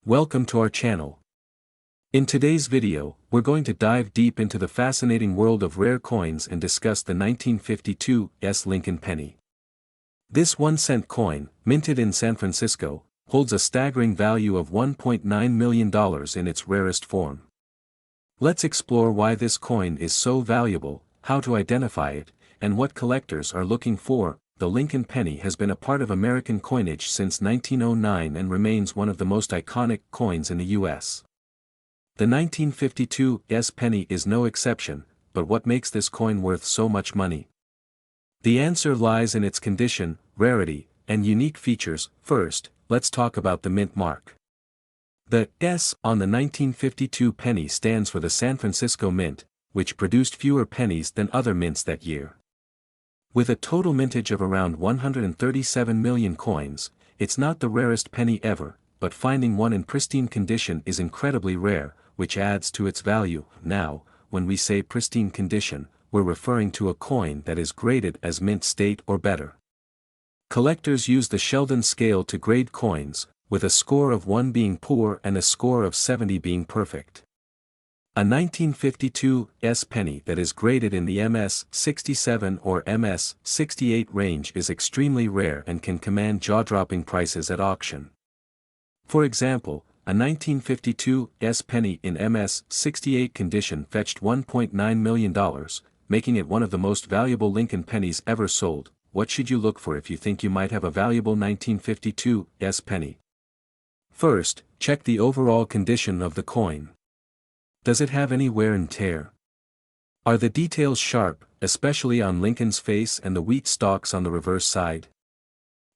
Welcome to our channel. In today's video, we're going to dive deep into the fascinating world of rare coins and discuss the 1952 Lincoln penny. This 1-cent coin, minted in San Francisco, holds a staggering value of $1.9 million in its rarest form. Let's explore why this coin is so valuable, how to identify it, and what collectors are looking for. The Lincoln penny has been a part of American coinage since 1909 and remains one of the most iconic coins in the U.S. The 1952 penny is no exception, but what makes this coin worth so much money? The answer lies in its condition, rarity, and unique features. First, let's talk about the mint mark. The S on the 1952 penny stands for the San Francisco Mint, which produced fewer pennies than other mints that year. With a total mintage of around 137 million coins, it's not the rarest penny ever, but finding one in pristine condition is incredibly rare, which adds to its value. Now, when we say pristine condition, we're referring to a coin that is graded as mint state or better. Collectors use the Sheldon scale to grade coins, with a score of 1 being poor and a score of 70 being perfect. A 1952 penny that is graded in the MS 67 or MS 68 range is extremely rare and can command jaw-dropping prices at auction. For example, a 1952 penny in MS 68 condition fetched $1.9 million, making it one of the most valuable Lincoln pennies ever sold. What should you look for if you think you might have a valuable 1952 penny? First, check the overall condition of the coin. Does it have any wear and tear? Are the details sharp, especially on Lincoln's face and the wheat stalks on the reverse side?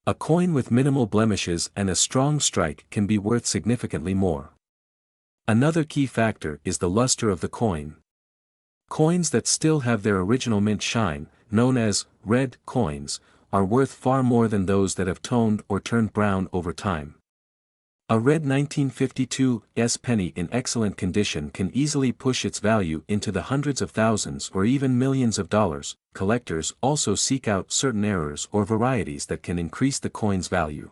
A coin with minimal blemishes and a strong strike can be worth significantly more. Another key factor is the luster of the coin. Coins that still have their original mint shine, known as red coins, are worth far more than those that have toned or turned brown over time. A red 1952 penny in excellent condition can easily push its value into the hundreds of thousands or even millions of dollars. Collectors also seek out certain errors or varieties that can increase the coin's value.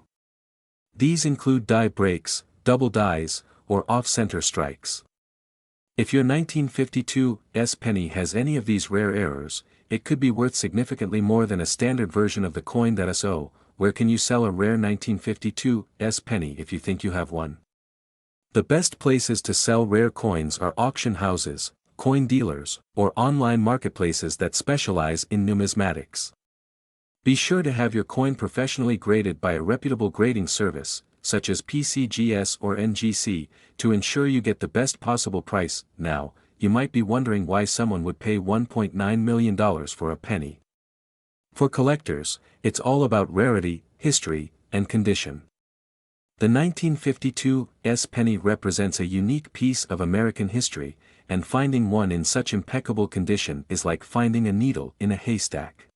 These include die breaks, double dies, or off-center strikes. If your 1952 penny has any of these rare errors, it could be worth significantly more than a standard version of the coin. So, where can you sell a rare 1952 penny if you think you have one? The best places to sell rare coins are auction houses, coin dealers, or online marketplaces that specialize in numismatics. Be sure to have your coin professionally graded by a reputable grading service, such as PCGS or NGC, to ensure you get the best possible price. Now, you might be wondering why someone would pay $1.9 million for a penny. For collectors, it's all about rarity, history, and condition. The 1952 penny represents a unique piece of American history, and finding one in such impeccable condition is like finding a needle in a haystack.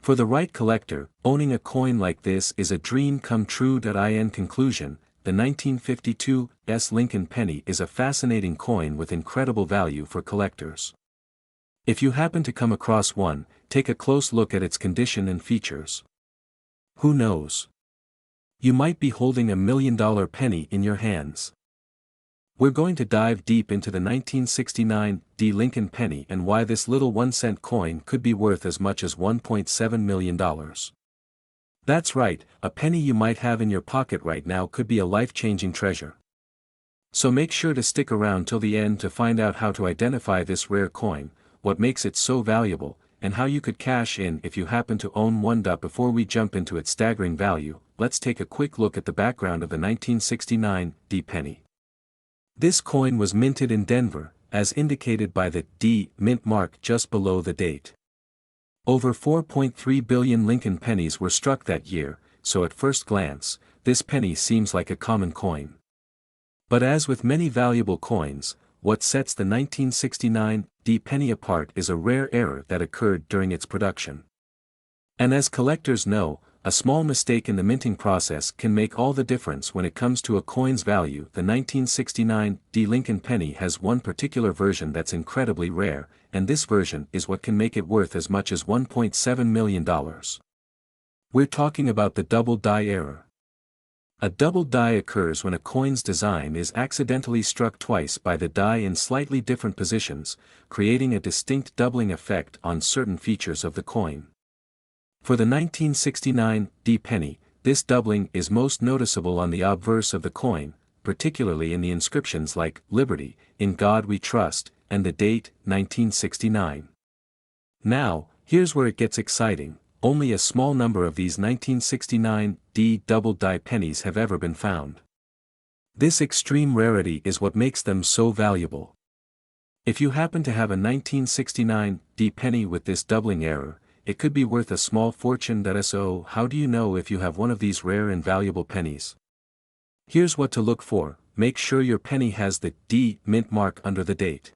For the right collector, owning a coin like this is a dream come true. In conclusion, the 1952 Lincoln penny is a fascinating coin with incredible value for collectors. If you happen to come across one, take a close look at its condition and features. Who knows? You might be holding $1 million penny in your hands. We're going to dive deep into the 1969 Lincoln penny and why this little 1-cent coin could be worth as much as $1.7 million. That's right, a penny you might have in your pocket right now could be a life-changing treasure. So make sure to stick around till the end to find out how to identify this rare coin, what makes it so valuable, and how you could cash in if you happen to own one. Before we jump into its staggering value, let's take a quick look at the background of the 1969 penny. This coin was minted in Denver, as indicated by the D mint mark just below the date. Over 4.3 billion Lincoln pennies were struck that year, so at first glance, this penny seems like a common coin. But as with many valuable coins, what sets the 1969 penny apart is a rare error that occurred during its production. And as collectors know, a small mistake in the minting process can make all the difference when it comes to a coin's value. The 1969 Lincoln penny has one particular version that's incredibly rare, and this version is what can make it worth as much as $1.7 million. We're talking about the double die error. A double die occurs when a coin's design is accidentally struck twice by the die in slightly different positions, creating a distinct doubling effect on certain features of the coin. For the 1969 D penny, this doubling is most noticeable on the obverse of the coin, particularly in the inscriptions like "Liberty," "In God We Trust," and the date, 1969. Now, here's where it gets exciting. Only a small number of these 1969 D double die pennies have ever been found. This extreme rarity is what makes them so valuable. If you happen to have a 1969 D penny with this doubling error, it could be worth a small fortune. So, how do you know if you have one of these rare and valuable pennies? Here's what to look for: make sure your penny has the D mint mark under the date.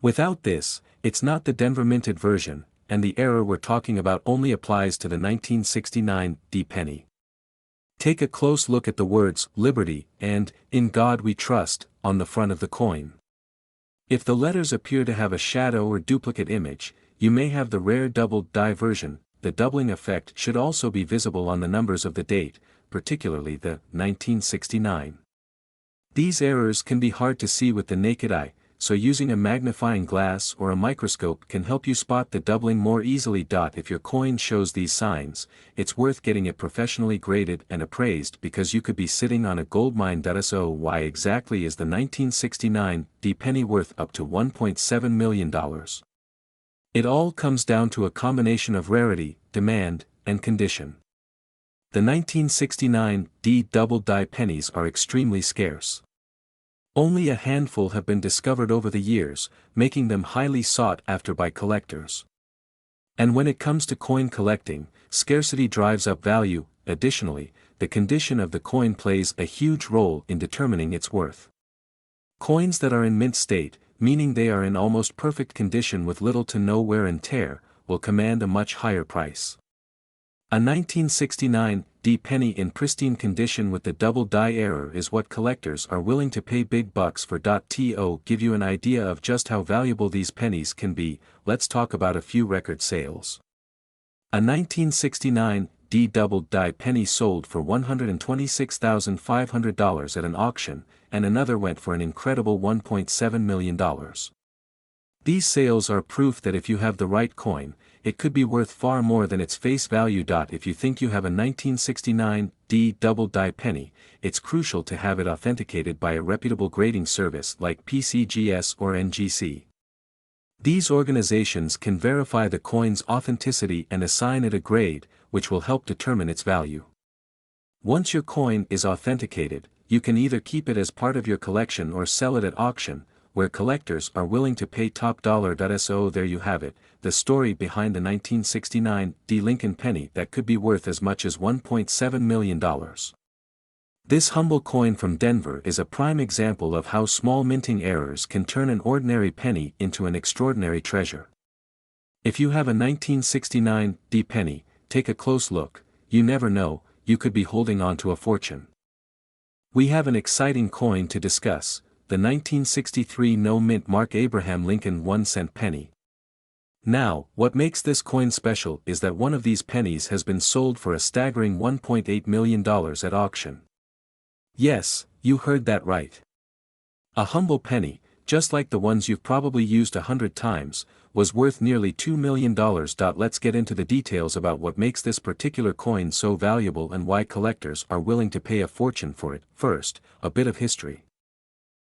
Without this, it's not the Denver minted version, and the error we're talking about only applies to the 1969 D penny. Take a close look at the words "Liberty" and "In God We Trust" on the front of the coin. If the letters appear to have a shadow or duplicate image, you may have the rare double die version. The doubling effect should also be visible on the numbers of the date, particularly the 1969. These errors can be hard to see with the naked eye, so using a magnifying glass or a microscope can help you spot the doubling more easily. If your coin shows these signs, it's worth getting it professionally graded and appraised, because you could be sitting on a goldmine. So why exactly is the 1969 D penny worth up to $1.7 million? It all comes down to a combination of rarity, demand, and condition. The 1969 D double die pennies are extremely scarce. Only a handful have been discovered over the years, making them highly sought after by collectors. And when it comes to coin collecting, scarcity drives up value. Additionally, the condition of the coin plays a huge role in determining its worth. Coins that are in mint state, meaning they are in almost perfect condition with little to no wear and tear, will command a much higher price. A 1969 D penny in pristine condition with the double die error is what collectors are willing to pay big bucks for. To give you an idea of just how valuable these pennies can be, let's talk about a few record sales. A 1969 D double die penny sold for $126,500 at an auction, and another went for an incredible $1.7 million. These sales are proof that if you have the right coin, it could be worth far more than its face value. If you think you have a 1969 D double die penny, it's crucial to have it authenticated by a reputable grading service like PCGS or NGC. These organizations can verify the coin's authenticity and assign it a grade, which will help determine its value. Once your coin is authenticated, you can either keep it as part of your collection or sell it at auction, where collectors are willing to pay top dollar. So there you have it, the story behind the 1969 D Lincoln penny that could be worth as much as $1.7 million. This humble coin from Denver is a prime example of how small minting errors can turn an ordinary penny into an extraordinary treasure. If you have a 1969 D penny, take a close look. You never know, you could be holding on to a fortune. We have an exciting coin to discuss: the 1963 no mint mark Abraham Lincoln 1-cent penny. Now, what makes this coin special is that one of these pennies has been sold for a staggering $1.8 million at auction. Yes, you heard that right. A humble penny, just like the ones you've probably used 100 times, was worth nearly $2 million. Let's get into the details about what makes this particular coin so valuable and why collectors are willing to pay a fortune for it. First, a bit of history.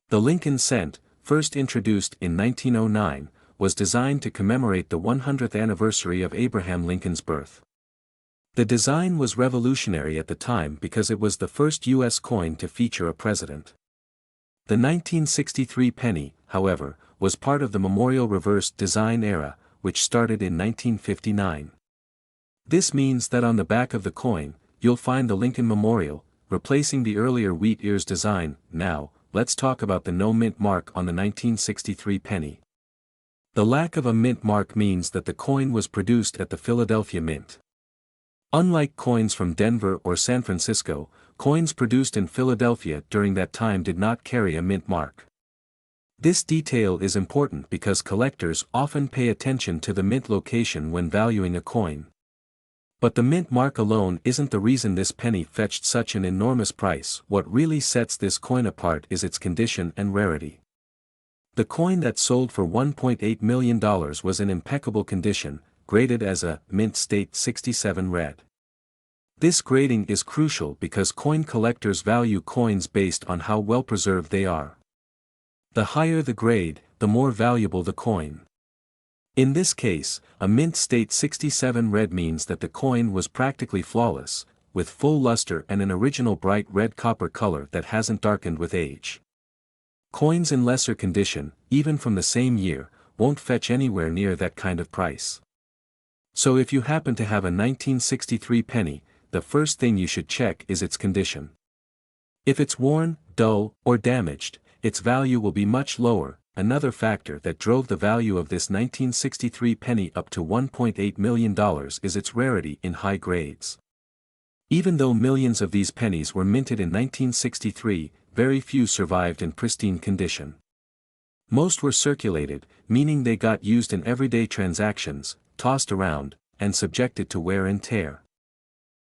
The Lincoln cent, first introduced in 1909, was designed to commemorate the 100th anniversary of Abraham Lincoln's birth. The design was revolutionary at the time because it was the first U.S. coin to feature a president. The 1963 penny, however, was part of the memorial reverse design era, which started in 1959. This means that on the back of the coin, you'll find the Lincoln Memorial, replacing the earlier wheat ears design. Now, let's talk about the no mint mark on the 1963 penny. The lack of a mint mark means that the coin was produced at the Philadelphia Mint. Unlike coins from Denver or San Francisco, coins produced in Philadelphia during that time did not carry a mint mark. This detail is important because collectors often pay attention to the mint location when valuing a coin. But the mint mark alone isn't the reason this penny fetched such an enormous price. What really sets this coin apart is its condition and rarity. The coin that sold for $1.8 million was in impeccable condition, graded as a mint state 67 red. This grading is crucial because coin collectors value coins based on how well preserved they are. The higher the grade, the more valuable the coin. In this case, a mint state 67 red means that the coin was practically flawless, with full luster and an original bright red copper color that hasn't darkened with age. Coins in lesser condition, even from the same year, won't fetch anywhere near that kind of price. So if you happen to have a 1963 penny, the first thing you should check is its condition. If it's worn, dull, or damaged, its value will be much lower. Another factor that drove the value of this 1963 penny up to $1.8 million is its rarity in high grades. Even though millions of these pennies were minted in 1963, very few survived in pristine condition. Most were circulated, meaning they got used in everyday transactions, tossed around, and subjected to wear and tear.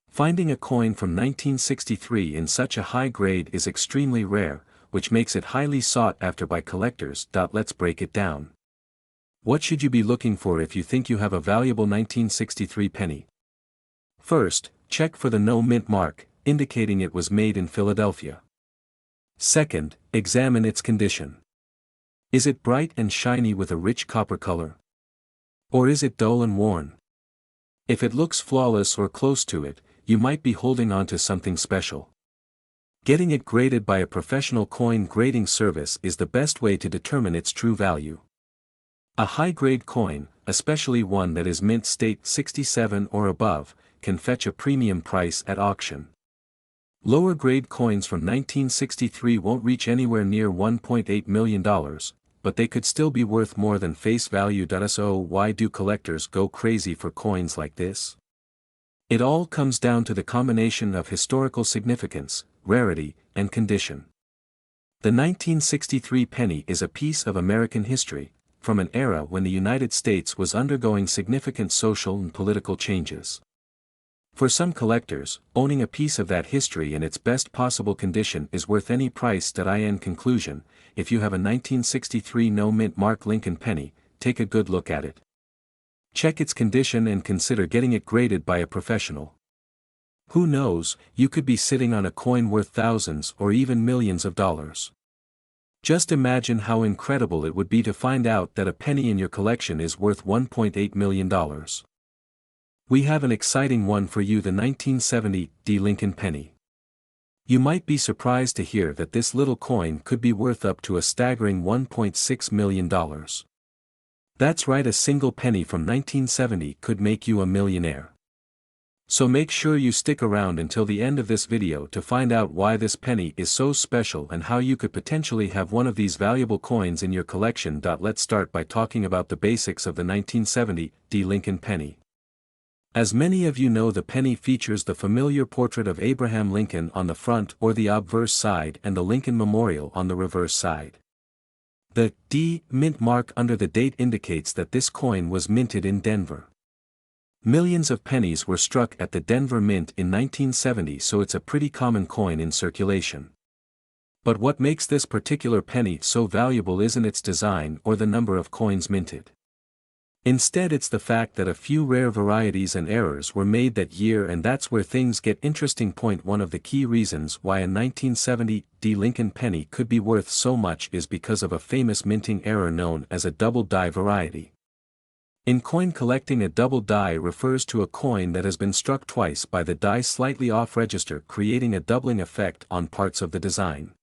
Finding a coin from 1963 in such a high grade is extremely rare, which makes it highly sought after by collectors. Let's break it down. What should you be looking for if you think you have a valuable 1963 penny? First, check for the no mint mark, indicating it was made in Philadelphia. Second, examine its condition. Is it bright and shiny with a rich copper color? Or is it dull and worn? If it looks flawless or close to it, you might be holding on to something special. Getting it graded by a professional coin grading service is the best way to determine its true value. A high-grade coin, especially one that is mint state 67 or above, can fetch a premium price at auction. Lower-grade coins from 1963 won't reach anywhere near $1.8 million, but they could still be worth more than face value. So why do collectors go crazy for coins like this? It all comes down to the combination of historical significance, rarity, and condition. The 1963 penny is a piece of American history, from an era when the United States was undergoing significant social and political changes. For some collectors, owning a piece of that history in its best possible condition is worth any price. In conclusion, if you have a 1963 no mint mark Lincoln penny, take a good look at it. Check its condition and consider getting it graded by a professional. Who knows, you could be sitting on a coin worth thousands or even millions of dollars. Just imagine how incredible it would be to find out that a penny in your collection is worth $1.8 million. We have an exciting one for you: the 1970 Lincoln penny. You might be surprised to hear that this little coin could be worth up to a staggering $1.6 million. That's right, a single penny from 1970 could make you a millionaire. So make sure you stick around until the end of this video to find out why this penny is so special and how you could potentially have one of these valuable coins in your collection. Let's start by talking about the basics of the 1970 Lincoln penny. As many of you know, the penny features the familiar portrait of Abraham Lincoln on the front or the obverse side and the Lincoln Memorial on the reverse side. The D mint mark under the date indicates that this coin was minted in Denver. Millions of pennies were struck at the Denver Mint in 1970, so it's a pretty common coin in circulation. But what makes this particular penny so valuable isn't its design or the number of coins minted. Instead, it's the fact that a few rare varieties and errors were made that year, and that's where things get interesting. One of the key reasons why a 1970 Lincoln penny could be worth so much is because of a famous minting error known as a double die variety. In coin collecting, a double die refers to a coin that has been struck twice by the die slightly off register, creating a doubling effect on parts of the design.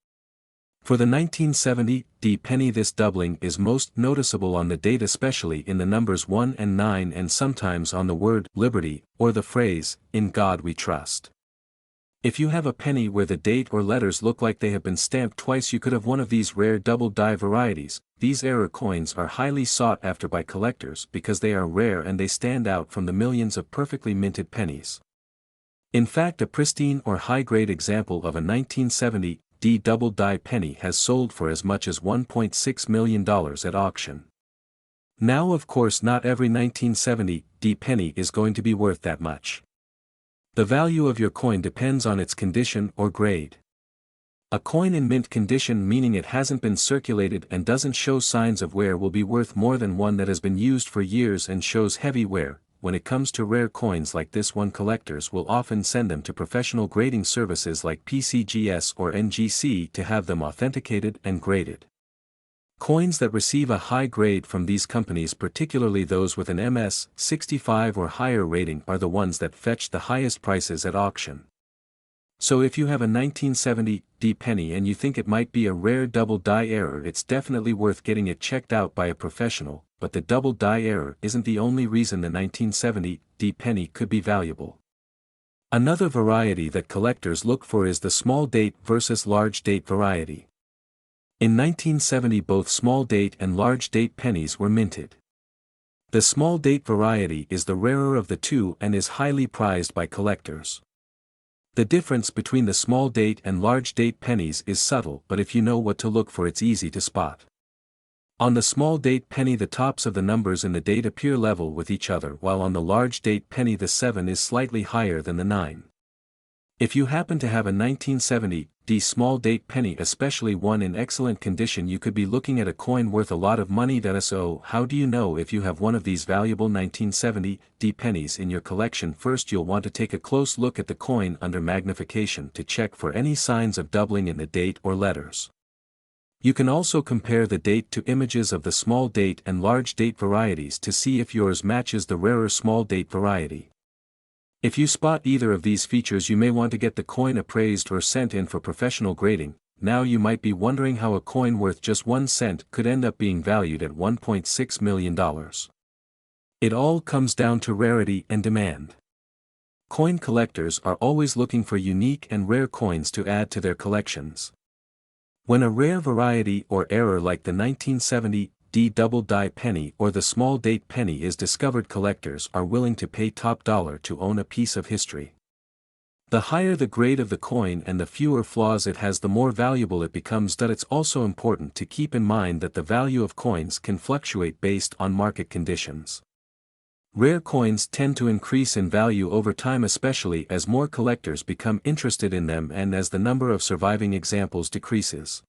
For the 1970 penny, this doubling is most noticeable on the date, especially in the numbers 1 and 9, and sometimes on the word liberty or the phrase, "In God We Trust." If you have a penny where the date or letters look like they have been stamped twice, you could have one of these rare double die varieties. These error coins are highly sought after by collectors because they are rare and they stand out from the millions of perfectly minted pennies. In fact, a pristine or high-grade example of a 1970 double die penny has sold for as much as $1.6 million at auction. Now, of course, not every 1970 penny is going to be worth that much. The value of your coin depends on its condition or grade. A coin in mint condition, meaning it hasn't been circulated and doesn't show signs of wear, will be worth more than one that has been used for years and shows heavy wear. When it comes to rare coins like this one, collectors will often send them to professional grading services like PCGS or NGC to have them authenticated and graded. Coins that receive a high grade from these companies, particularly those with an MS 65 or higher rating, are the ones that fetch the highest prices at auction. So if you have a 1970 penny and you think it might be a rare double die error, it's definitely worth getting it checked out by a professional, but the double die error isn't the only reason the 1970 penny could be valuable. Another variety that collectors look for is the small date versus large date variety. In 1970, both small date and large date pennies were minted. The small date variety is the rarer of the two and is highly prized by collectors. The difference between the small date and large date pennies is subtle, but if you know what to look for, it's easy to spot. On the small date penny, the tops of the numbers in the date appear level with each other, while on the large date penny the 7 is slightly higher than the 9. If you happen to have a 1970 small date penny, especially one in excellent condition, you could be looking at a coin worth a lot of money. So how do you know if you have one of these valuable 1970 pennies in your collection? First, you'll want to take a close look at the coin under magnification to check for any signs of doubling in the date or letters. You can also compare the date to images of the small date and large date varieties to see if yours matches the rarer small date variety. If you spot either of these features, you may want to get the coin appraised or sent in for professional grading. Now you might be wondering how a coin worth just 1 cent could end up being valued at $1.6 million. It all comes down to rarity and demand. Coin collectors are always looking for unique and rare coins to add to their collections. When a rare variety or error like the 1970 double die penny or the small date penny is discovered, collectors are willing to pay top dollar to own a piece of history. The higher the grade of the coin and the fewer flaws it has, the more valuable it becomes. It's also important to keep in mind that the value of coins can fluctuate based on market conditions. Rare coins tend to increase in value over time, especially as more collectors become interested in them and as the number of surviving examples decreases.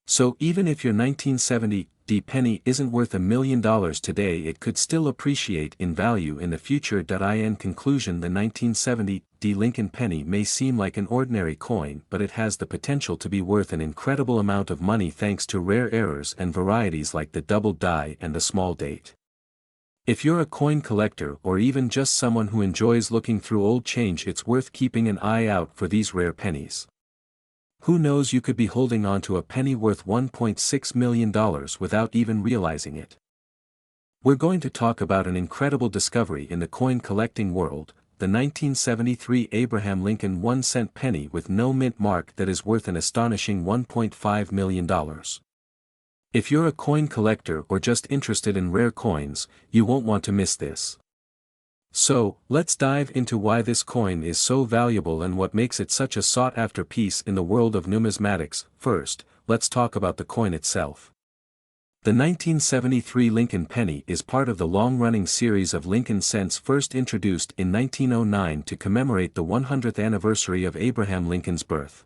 So even if your 1970 penny isn't worth $1 million today, it could still appreciate in value in the future. In conclusion, the 1970 Lincoln penny may seem like an ordinary coin, but it has the potential to be worth an incredible amount of money thanks to rare errors and varieties like the double die and the small date. If you're a coin collector or even just someone who enjoys looking through old change, it's worth keeping an eye out for these rare pennies. Who knows, you could be holding on to a penny worth $1.6 million without even realizing it. We're going to talk about an incredible discovery in the coin collecting world, the 1973 Abraham Lincoln 1-cent penny with no mint mark that is worth an astonishing $1.5 million. If you're a coin collector or just interested in rare coins, you won't want to miss this. So, let's dive into why this coin is so valuable and what makes it such a sought-after piece in the world of numismatics. First, let's talk about the coin itself. The 1973 Lincoln penny is part of the long-running series of Lincoln cents, first introduced in 1909 to commemorate the 100th anniversary of Abraham Lincoln's birth.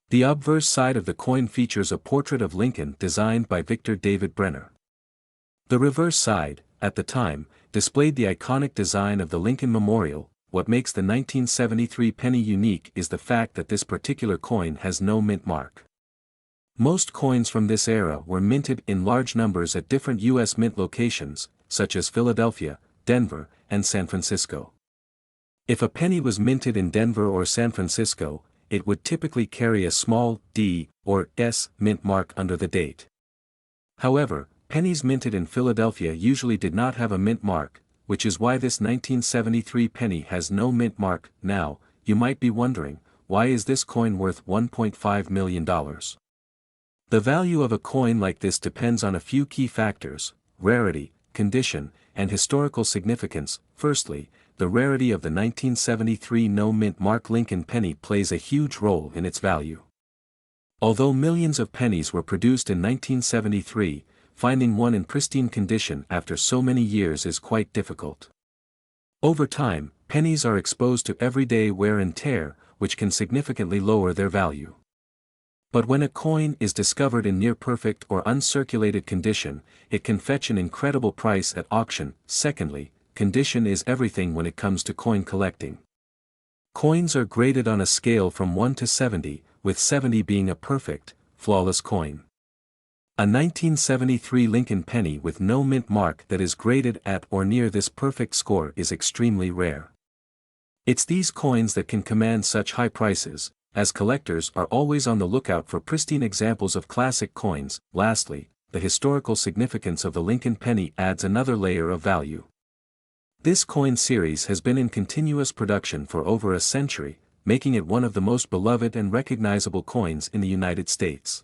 The obverse side of the coin features a portrait of Lincoln designed by Victor David Brenner. The reverse side, at the time, displayed the iconic design of the Lincoln Memorial. What makes the 1973 penny unique is the fact that this particular coin has no mint mark. Most coins from this era were minted in large numbers at different U.S. mint locations, such as Philadelphia, Denver, and San Francisco. If a penny was minted in Denver or San Francisco, it would typically carry a small d or s mint mark under the date. However, pennies minted in Philadelphia usually did not have a mint mark, which is why this 1973 penny has no mint mark. Now, you might be wondering, why is this coin worth $1.5 million? The value of a coin like this depends on a few key factors: rarity, condition, and historical significance. Firstly, the rarity of the 1973 no mint mark Lincoln penny plays a huge role in its value. Although millions of pennies were produced in 1973, finding one in pristine condition after so many years is quite difficult. Over time, pennies are exposed to everyday wear and tear, which can significantly lower their value. But when a coin is discovered in near-perfect or uncirculated condition, it can fetch an incredible price at auction. Secondly, condition is everything when it comes to coin collecting. Coins are graded on a scale from 1 to 70, with 70 being a perfect, flawless coin. A 1973 Lincoln penny with no mint mark that is graded at or near this perfect score is extremely rare. It's these coins that can command such high prices, as collectors are always on the lookout for pristine examples of classic coins. Lastly, the historical significance of the Lincoln penny adds another layer of value. This coin series has been in continuous production for over a century, making it one of the most beloved and recognizable coins in the United States.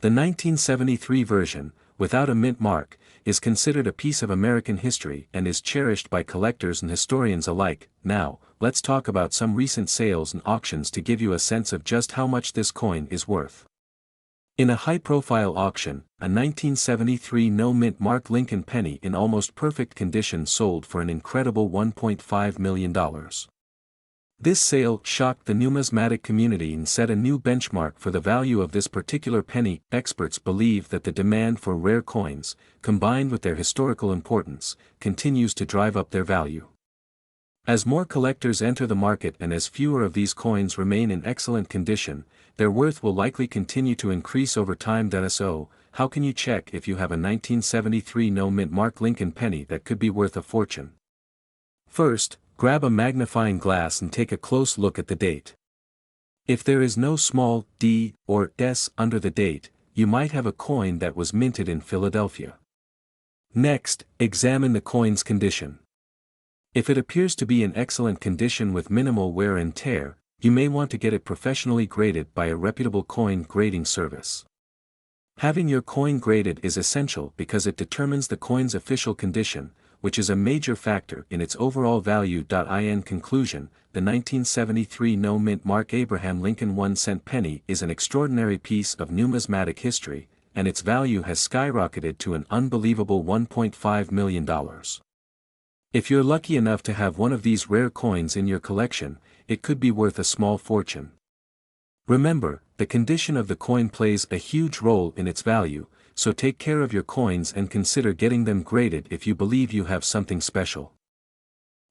The 1973 version, without a mint mark, is considered a piece of American history and is cherished by collectors and historians alike. Now, let's talk about some recent sales and auctions to give you a sense of just how much this coin is worth. In a high-profile auction, a 1973 no-mint mark Lincoln penny in almost perfect condition sold for an incredible $1.5 million. This sale shocked the numismatic community and set a new benchmark for the value of this particular penny. Experts believe that the demand for rare coins, combined with their historical importance, continues to drive up their value. As more collectors enter the market and as fewer of these coins remain in excellent condition, their worth will likely continue to increase over time. So, how can you check if you have a 1973 no-mint mark Lincoln penny that could be worth a fortune? First, grab a magnifying glass and take a close look at the date. If there is no small d or s under the date, you might have a coin that was minted in Philadelphia. Next, examine the coin's condition. If it appears to be in excellent condition with minimal wear and tear, you may want to get it professionally graded by a reputable coin grading service. Having your coin graded is essential because it determines the coin's official condition, which is a major factor in its overall value. In conclusion, the 1973 no-mint mark Abraham Lincoln 1-cent penny is an extraordinary piece of numismatic history, and its value has skyrocketed to an unbelievable $1.5 million. If you're lucky enough to have one of these rare coins in your collection, it could be worth a small fortune. Remember, the condition of the coin plays a huge role in its value, so take care of your coins and consider getting them graded if you believe you have something special.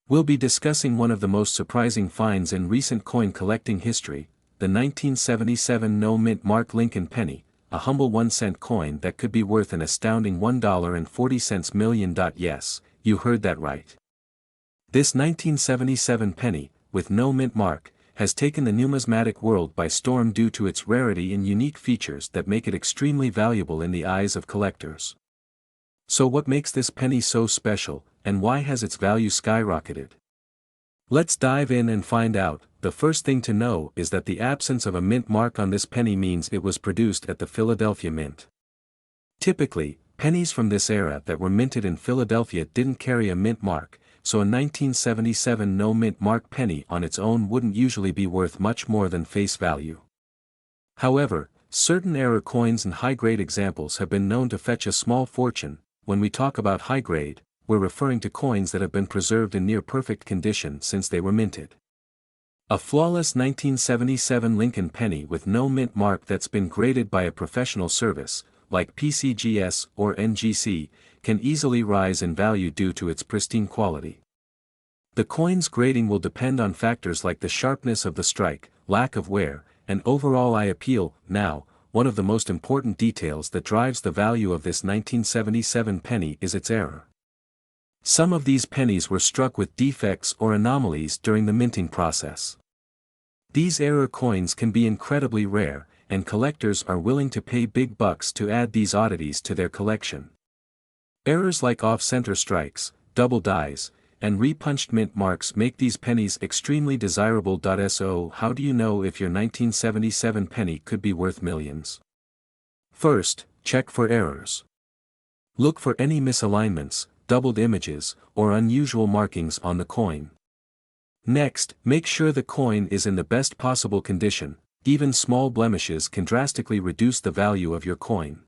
We'll be discussing one of the most surprising finds in recent coin collecting history, the 1977 no-mint mark Lincoln penny, a humble 1-cent coin that could be worth an astounding $1.40 million. Yes, you heard that right. This 1977 penny, with no mint mark, has taken the numismatic world by storm due to its rarity and unique features that make it extremely valuable in the eyes of collectors. So what makes this penny so special, and why has its value skyrocketed? Let's dive in and find out. The first thing to know is that the absence of a mint mark on this penny means it was produced at the Philadelphia Mint. Typically, pennies from this era that were minted in Philadelphia didn't carry a mint mark, so a 1977 no-mint mark penny on its own wouldn't usually be worth much more than face value. However, certain error coins and high-grade examples have been known to fetch a small fortune. When we talk about high-grade, we're referring to coins that have been preserved in near-perfect condition since they were minted. A flawless 1977 Lincoln penny with no mint mark that's been graded by a professional service, like PCGS or NGC, can easily rise in value due to its pristine quality. The coin's grading will depend on factors like the sharpness of the strike, lack of wear, and overall eye appeal. Now, one of the most important details that drives the value of this 1977 penny is its error. Some of these pennies were struck with defects or anomalies during the minting process. These error coins can be incredibly rare, and collectors are willing to pay big bucks to add these oddities to their collection. Errors like off-center strikes, double dies, and repunched mint marks make these pennies extremely desirable. So how do you know if your 1977 penny could be worth millions? First, check for errors. Look for any misalignments, doubled images, or unusual markings on the coin. Next, make sure the coin is in the best possible condition. Even small blemishes can drastically reduce the value of your coin.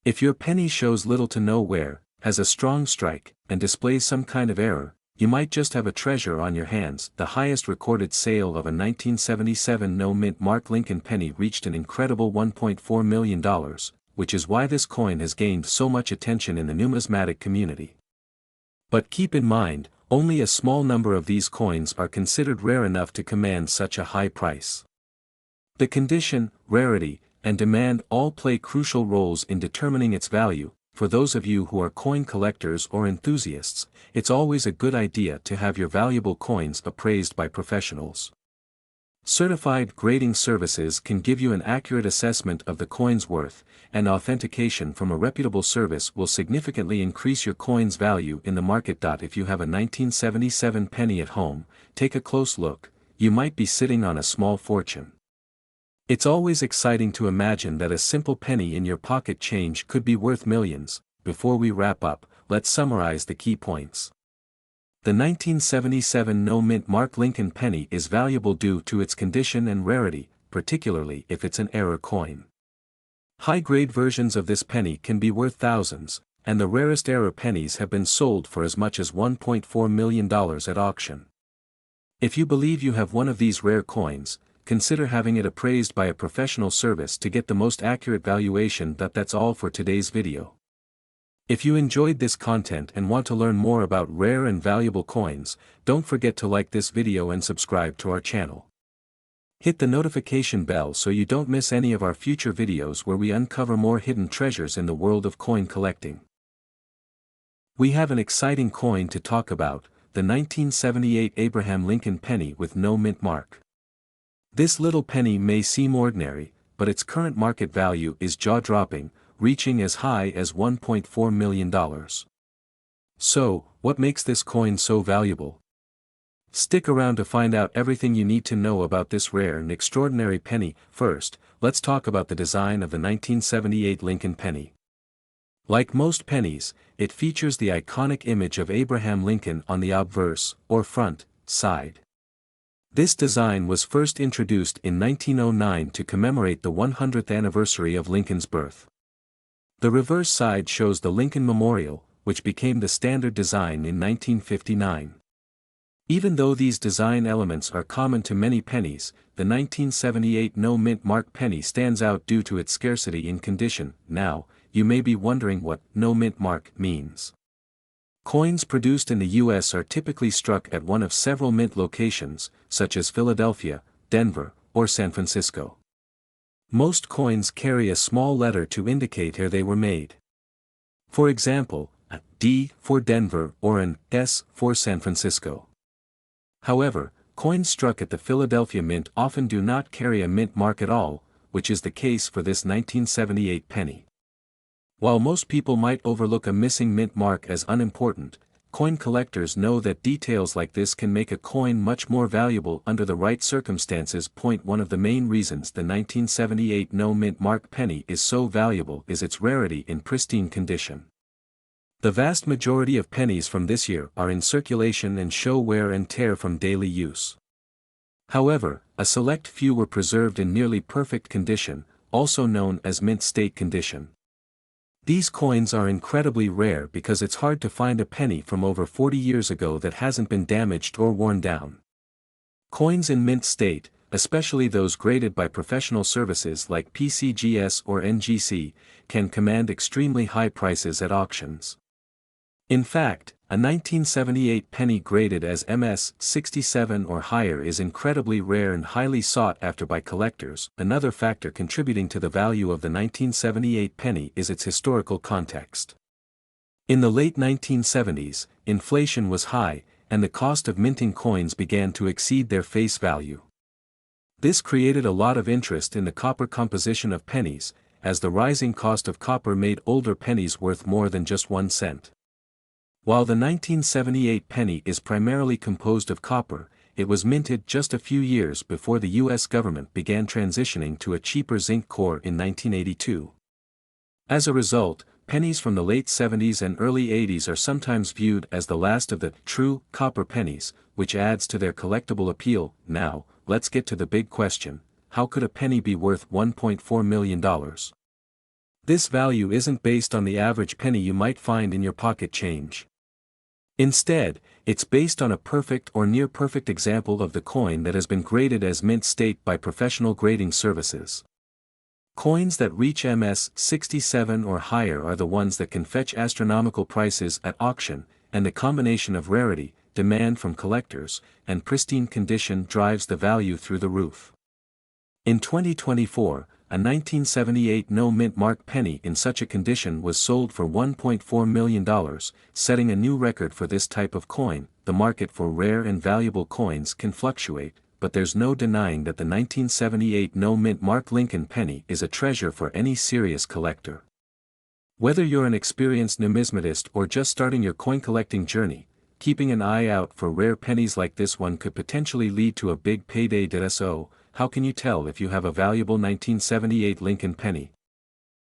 If your penny shows little to no wear, has a strong strike, and displays some kind of error, you might just have a treasure on your hands. The highest recorded sale of a 1977 no-mint mark Lincoln penny reached an incredible $1.4 million, which is why this coin has gained so much attention in the numismatic community. But keep in mind, only a small number of these coins are considered rare enough to command such a high price. The condition, rarity, and demand all play crucial roles in determining its value. For those of you who are coin collectors or enthusiasts, it's always a good idea to have your valuable coins appraised by professionals. Certified grading services can give you an accurate assessment of the coin's worth, and authentication from a reputable service will significantly increase your coin's value in the market. If you have a 1977 penny at home, take a close look, you might be sitting on a small fortune. It's always exciting to imagine that a simple penny in your pocket change could be worth millions. Before we wrap up, let's summarize the key points. The 1977 no-mint mark Lincoln penny is valuable due to its condition and rarity, particularly if it's an error coin. High-grade versions of this penny can be worth thousands, and the rarest error pennies have been sold for as much as $1.4 million at auction. If you believe you have one of these rare coins, consider having it appraised by a professional service to get the most accurate valuation. That's all for today's video. If you enjoyed this content and want to learn more about rare and valuable coins, don't forget to like this video and subscribe to our channel. Hit the notification bell so you don't miss any of our future videos where we uncover more hidden treasures in the world of coin collecting. We have an exciting coin to talk about, the 1978 Abraham Lincoln penny with no mint mark. This little penny may seem ordinary, but its current market value is jaw-dropping, reaching as high as $1.4 million. So, what makes this coin so valuable? Stick around to find out everything you need to know about this rare and extraordinary penny. First, let's talk about the design of the 1978 Lincoln penny. Like most pennies, it features the iconic image of Abraham Lincoln on the obverse, or front, side. This design was first introduced in 1909 to commemorate the 100th anniversary of Lincoln's birth. The reverse side shows the Lincoln Memorial, which became the standard design in 1959. Even though these design elements are common to many pennies, the 1978 no-mint mark penny stands out due to its scarcity in condition. Now, you may be wondering what no-mint mark means. Coins produced in the U.S. are typically struck at one of several mint locations, such as Philadelphia, Denver, or San Francisco. Most coins carry a small letter to indicate where they were made. For example, a D for Denver or an S for San Francisco. However, coins struck at the Philadelphia Mint often do not carry a mint mark at all, which is the case for this 1978 penny. While most people might overlook a missing mint mark as unimportant, coin collectors know that details like this can make a coin much more valuable under the right circumstances. One of the main reasons the 1978 no-mint mark penny is so valuable is its rarity in pristine condition. The vast majority of pennies from this year are in circulation and show wear and tear from daily use. However, a select few were preserved in nearly perfect condition, also known as mint state condition. These coins are incredibly rare because it's hard to find a penny from over 40 years ago that hasn't been damaged or worn down. Coins in mint state, especially those graded by professional services like PCGS or NGC, can command extremely high prices at auctions. In fact, a 1978 penny graded as MS 67 or higher is incredibly rare and highly sought after by collectors. Another factor contributing to the value of the 1978 penny is its historical context. In the late 1970s, inflation was high, and the cost of minting coins began to exceed their face value. This created a lot of interest in the copper composition of pennies, as the rising cost of copper made older pennies worth more than just 1 cent. While the 1978 penny is primarily composed of copper, it was minted just a few years before the U.S. government began transitioning to a cheaper zinc core in 1982. As a result, pennies from the late 70s and early 80s are sometimes viewed as the last of the true copper pennies, which adds to their collectible appeal. Now, let's get to the big question: how could a penny be worth $1.4 million? This value isn't based on the average penny you might find in your pocket change. Instead, it's based on a perfect or near-perfect example of the coin that has been graded as mint state by professional grading services. Coins that reach MS-67 or higher are the ones that can fetch astronomical prices at auction, and the combination of rarity, demand from collectors, and pristine condition drives the value through the roof. In 2024, a 1978 no-mint mark penny in such a condition was sold for $1.4 million, setting a new record for this type of coin. The market for rare and valuable coins can fluctuate, but there's no denying that the 1978 no-mint mark Lincoln penny is a treasure for any serious collector. Whether you're an experienced numismatist or just starting your coin collecting journey, keeping an eye out for rare pennies like this one could potentially lead to a big payday. So, how can you tell if you have a valuable 1978 Lincoln penny?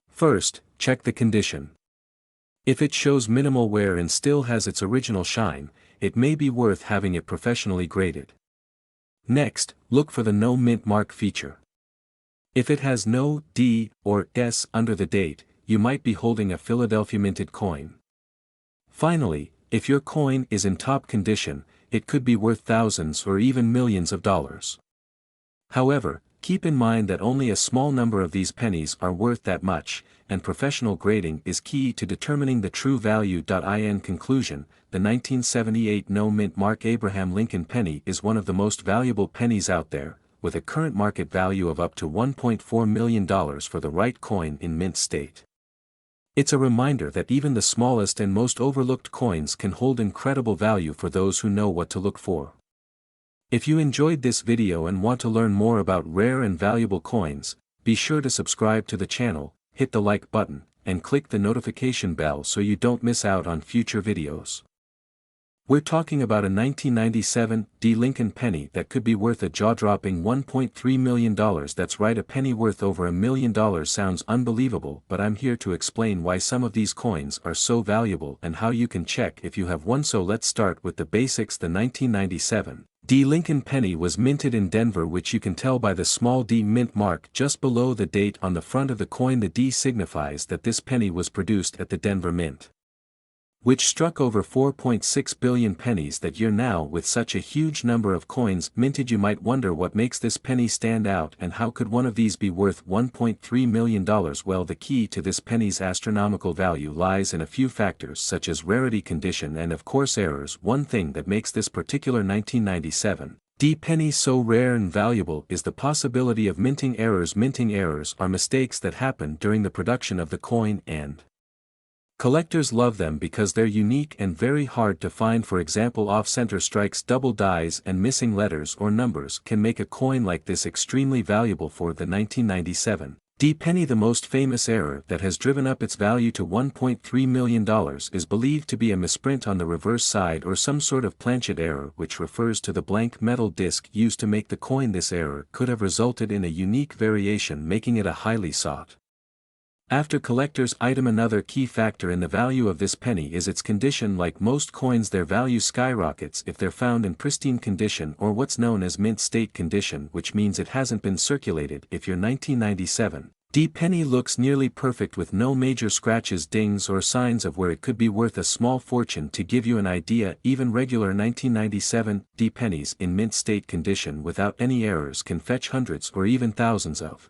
First, check the condition. If it shows minimal wear and still has its original shine, it may be worth having it professionally graded. Next, look for the no mint mark feature. If it has no D or S under the date, you might be holding a Philadelphia minted coin. Finally, if your coin is in top condition, it could be worth thousands or even millions of dollars. However, keep in mind that only a small number of these pennies are worth that much, and professional grading is key to determining the true value. In conclusion, the 1978 no-mint mark Abraham Lincoln penny is one of the most valuable pennies out there, with a current market value of up to $1.4 million for the right coin in mint state. It's a reminder that even the smallest and most overlooked coins can hold incredible value for those who know what to look for. If you enjoyed this video and want to learn more about rare and valuable coins, be sure to subscribe to the channel, hit the like button, and click the notification bell so you don't miss out on future videos. We're talking about a 1997 D Lincoln penny that could be worth a jaw-dropping $1.3 million. That's right, a penny worth over $1 million sounds unbelievable, but I'm here to explain why some of these coins are so valuable and how you can check if you have one. So let's start with the basics. The 1997 D Lincoln penny was minted in Denver, which you can tell by the small D mint mark just below the date on the front of the coin. The D signifies that this penny was produced at the Denver Mint, which struck over 4.6 billion pennies that year. Now, with such a huge number of coins minted, you might wonder what makes this penny stand out and how could one of these be worth $1.3 million. Well, the key to this penny's astronomical value lies in a few factors such as rarity, condition, and of course errors. One thing that makes this particular 1997 D penny so rare and valuable is the possibility of minting errors. Minting errors are mistakes that happen during the production of the coin, and collectors love them because they're unique and very hard to find. For example, off-center strikes, double dies, and missing letters or numbers can make a coin like this extremely valuable. For the 1997 D penny, the most famous error that has driven up its value to $1.3 million is believed to be a misprint on the reverse side or some sort of planchet error, which refers to the blank metal disc used to make the coin. This error could have resulted in a unique variation, making it a highly sought after collector's item. Another key factor in the value of this penny is its condition. Like most coins, their value skyrockets if they're found in pristine condition, or what's known as mint state condition, which means it hasn't been circulated. If your 1997 D penny looks nearly perfect with no major scratches, dings, or signs of wear, it could be worth a small fortune. To give you an idea, even regular 1997 D pennies in mint state condition without any errors can fetch hundreds or even thousands of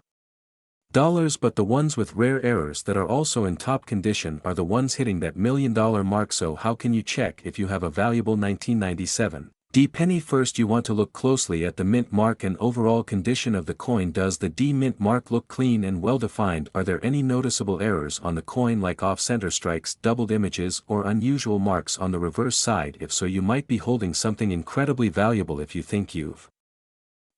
dollars, but the ones with rare errors that are also in top condition are the ones hitting that $1 million mark. So how can you check if you have a valuable 1997 D penny? First, you want to look closely at the mint mark and overall condition of the coin. Does the D mint mark look clean and well defined? Are there any noticeable errors on the coin, like off-center strikes, doubled images, or unusual marks on the reverse side? If so, you might be holding something incredibly valuable. If you think you've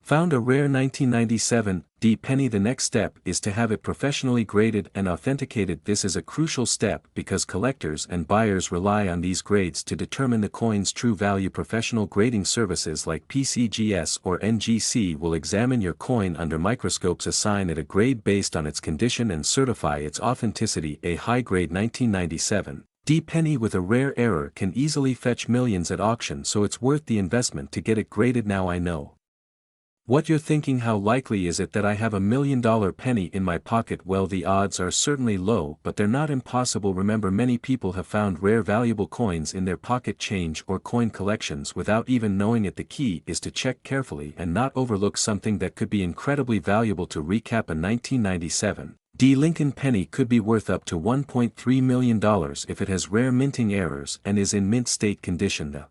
found a rare 1997 D penny, the next step is to have it professionally graded and authenticated. This is a crucial step because collectors and buyers rely on these grades to determine the coin's true value. Professional grading services like PCGS or NGC will examine your coin under microscopes, assign it a grade based on its condition, and certify its authenticity. A high-grade 1997 D penny with a rare error can easily fetch millions at auction, so it's worth the investment to get it graded. Now, I know What you're thinking: how likely is it that I have $1 million penny in my pocket? Well, the odds are certainly low, but they're not impossible. Remember, many people have found rare valuable coins in their pocket change or coin collections without even knowing it. The key is to check carefully and not overlook something that could be incredibly valuable. To recap, a 1997 Lincoln penny could be worth up to $1.3 million if it has rare minting errors and is in mint state condition. The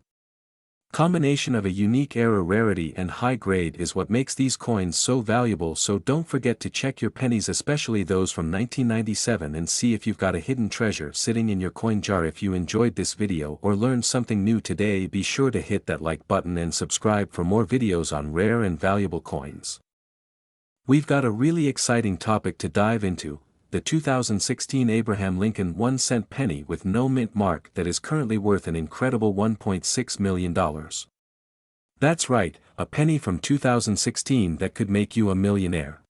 combination of a unique error, rarity, and high grade is what makes these coins so valuable. So don't forget to check your pennies, especially those from 1997, and see if you've got a hidden treasure sitting in your coin jar. If you enjoyed this video or learned something new today, be sure to hit that like button and subscribe for more videos on rare and valuable coins. We've got a really exciting topic to dive into: the 2016 Abraham Lincoln 1-cent penny with no mint mark that is currently worth an incredible $1.6 million. That's right, a penny from 2016 that could make you a millionaire.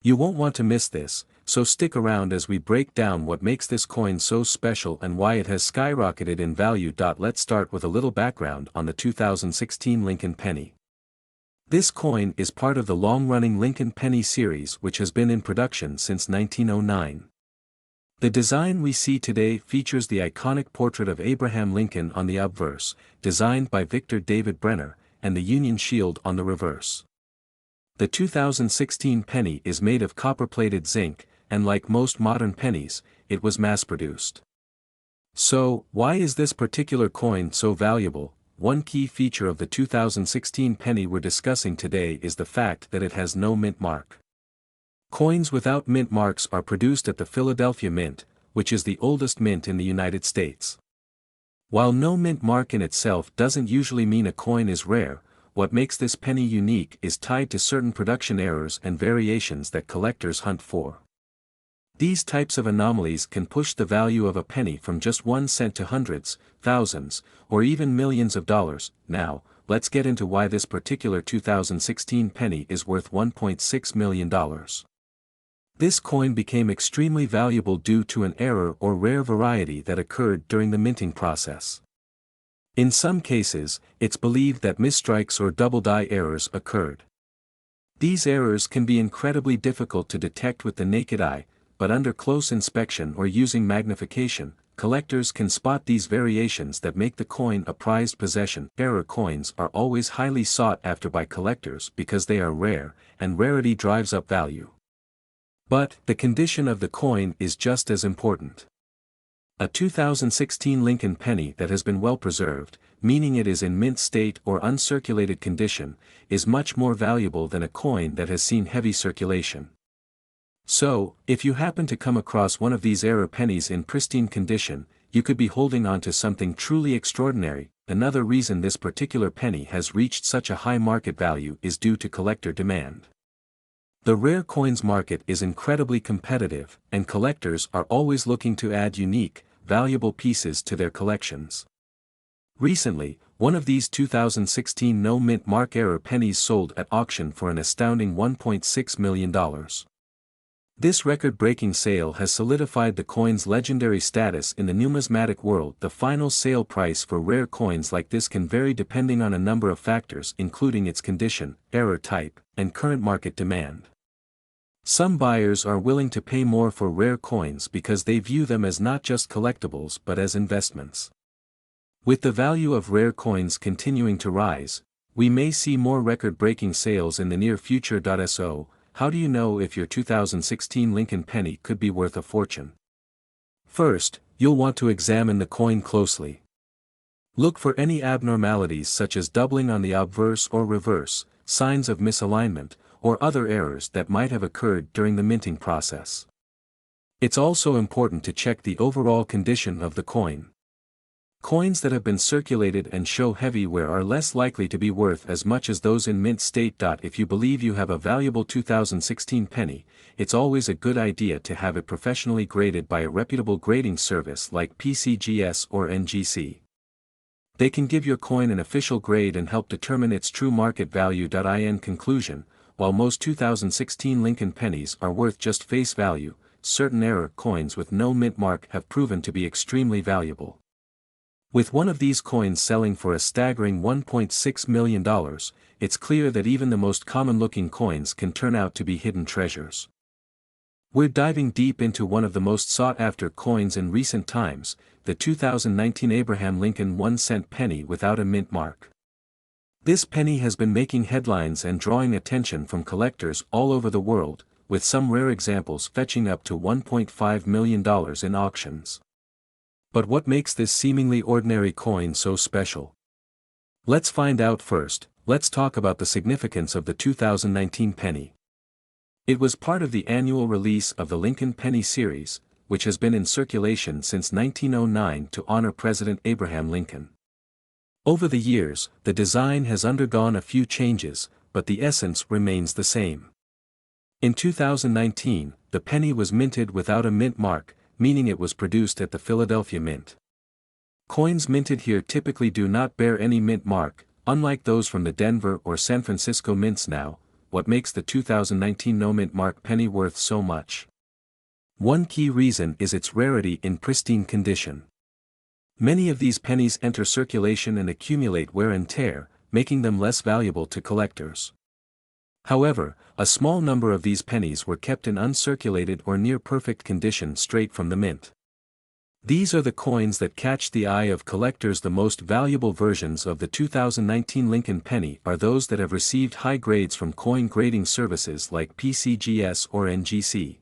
You won't want to miss this, so stick around as we break down what makes this coin so special and why it has skyrocketed in value. Let's start with a little background on the 2016 Lincoln penny. This coin is part of the long-running Lincoln penny series, which has been in production since 1909. The design we see today features the iconic portrait of Abraham Lincoln on the obverse, designed by Victor David Brenner, and the Union Shield on the reverse. The 2016 penny is made of copper-plated zinc, and like most modern pennies, it was mass-produced. So, why is this particular coin so valuable? One key feature of the 2016 penny we're discussing today is the fact that it has no mint mark. Coins without mint marks are produced at the Philadelphia Mint, which is the oldest mint in the United States. While no mint mark in itself doesn't usually mean a coin is rare, what makes this penny unique is tied to certain production errors and variations that collectors hunt for. These types of anomalies can push the value of a penny from just 1 cent to hundreds, thousands, or even millions of dollars. Now, let's get into why this particular 2016 penny is worth $1.6 million. This coin became extremely valuable due to an error or rare variety that occurred during the minting process. In some cases, it's believed that misstrikes or double die errors occurred. These errors can be incredibly difficult to detect with the naked eye, but under close inspection or using magnification, collectors can spot these variations that make the coin a prized possession. Error coins are always highly sought after by collectors because they are rare, and rarity drives up value. But the condition of the coin is just as important. A 2016 Lincoln penny that has been well preserved, meaning it is in mint state or uncirculated condition, is much more valuable than a coin that has seen heavy circulation. So, if you happen to come across one of these error pennies in pristine condition, you could be holding on to something truly extraordinary. Another reason this particular penny has reached such a high market value is due to collector demand. The rare coins market is incredibly competitive, and collectors are always looking to add unique, valuable pieces to their collections. Recently, one of these 2016 no mint mark error pennies sold at auction for an astounding $1.6 million. This record-breaking sale has solidified the coin's legendary status in the numismatic world. The final sale price for rare coins like this can vary depending on a number of factors, including its condition, error type, and current market demand. Some buyers are willing to pay more for rare coins because they view them as not just collectibles but as investments. With the value of rare coins continuing to rise, we may see more record-breaking sales in the near future. So, how do you know if your 2016 Lincoln penny could be worth a fortune? First, you'll want to examine the coin closely. Look for any abnormalities such as doubling on the obverse or reverse, signs of misalignment, or other errors that might have occurred during the minting process. It's also important to check the overall condition of the coin. Coins that have been circulated and show heavy wear are less likely to be worth as much as those in mint state. If you believe you have a valuable 2016 penny, it's always a good idea to have it professionally graded by a reputable grading service like PCGS or NGC. They can give your coin an official grade and help determine its true market value. In conclusion, while most 2016 Lincoln pennies are worth just face value, certain error coins with no mint mark have proven to be extremely valuable. With one of these coins selling for a staggering $1.6 million, it's clear that even the most common-looking coins can turn out to be hidden treasures. We're diving deep into one of the most sought-after coins in recent times, the 2019 Abraham Lincoln 1-cent penny without a mint mark. This penny has been making headlines and drawing attention from collectors all over the world, with some rare examples fetching up to $1.5 million in auctions. But what makes this seemingly ordinary coin so special? Let's find out first. Let's talk about the significance of the 2019 penny. It was part of the annual release of the Lincoln Penny series, which has been in circulation since 1909 to honor President Abraham Lincoln. Over the years, the design has undergone a few changes, but the essence remains the same. In 2019, the penny was minted without a mint mark, meaning it was produced at the Philadelphia Mint. Coins minted here typically do not bear any mint mark, unlike those from the Denver or San Francisco mints now. What makes the 2019 no mint mark penny worth so much? One key reason is its rarity in pristine condition. Many of these pennies enter circulation and accumulate wear and tear, making them less valuable to collectors. However, a small number of these pennies were kept in uncirculated or near-perfect condition straight from the mint. These are the coins that catch the eye of collectors. The most valuable versions of the 2019 Lincoln penny are those that have received high grades from coin grading services like PCGS or NGC.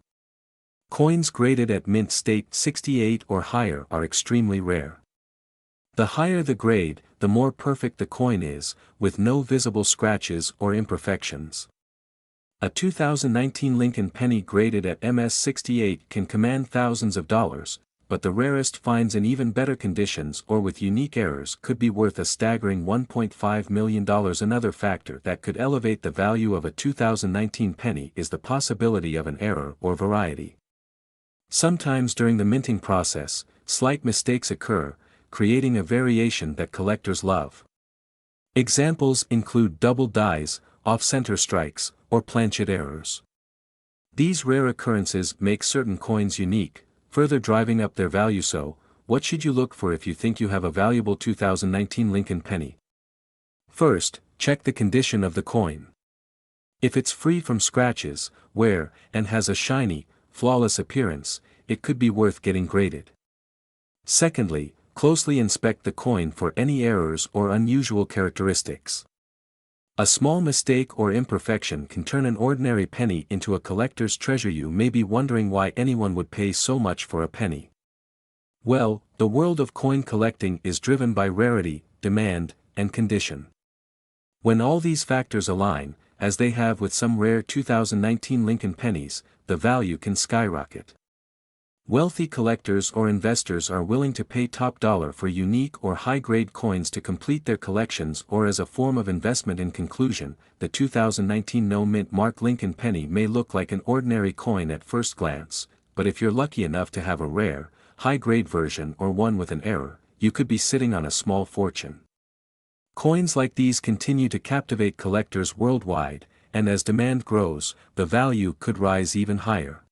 Coins graded at mint state 68 or higher are extremely rare. The higher the grade, the more perfect the coin is, with no visible scratches or imperfections. A 2019 Lincoln penny graded at MS-68 can command thousands of dollars, but the rarest finds in even better conditions or with unique errors could be worth a staggering $1.5 million. Another factor that could elevate the value of a 2019 penny is the possibility of an error or variety. Sometimes during the minting process, slight mistakes occur, creating a variation that collectors love. Examples include double dies, off-center strikes, or planchet errors. These rare occurrences make certain coins unique, further driving up their value. So, what should you look for if you think you have a valuable 2019 Lincoln penny? First, check the condition of the coin. If it's free from scratches, wear, and has a shiny, flawless appearance, it could be worth getting graded. Secondly, closely inspect the coin for any errors or unusual characteristics. A small mistake or imperfection can turn an ordinary penny into a collector's treasure. You may be wondering why anyone would pay so much for a penny. Well, the world of coin collecting is driven by rarity, demand, and condition. When all these factors align, as they have with some rare 2019 Lincoln pennies, the value can skyrocket. Wealthy collectors or investors are willing to pay top dollar for unique or high-grade coins to complete their collections or as a form of investment. In conclusion, the 2019 no mint mark Lincoln penny may look like an ordinary coin at first glance, but if you're lucky enough to have a rare, high-grade version or one with an error, you could be sitting on a small fortune. Coins like these continue to captivate collectors worldwide, and as demand grows, the value could rise even higher.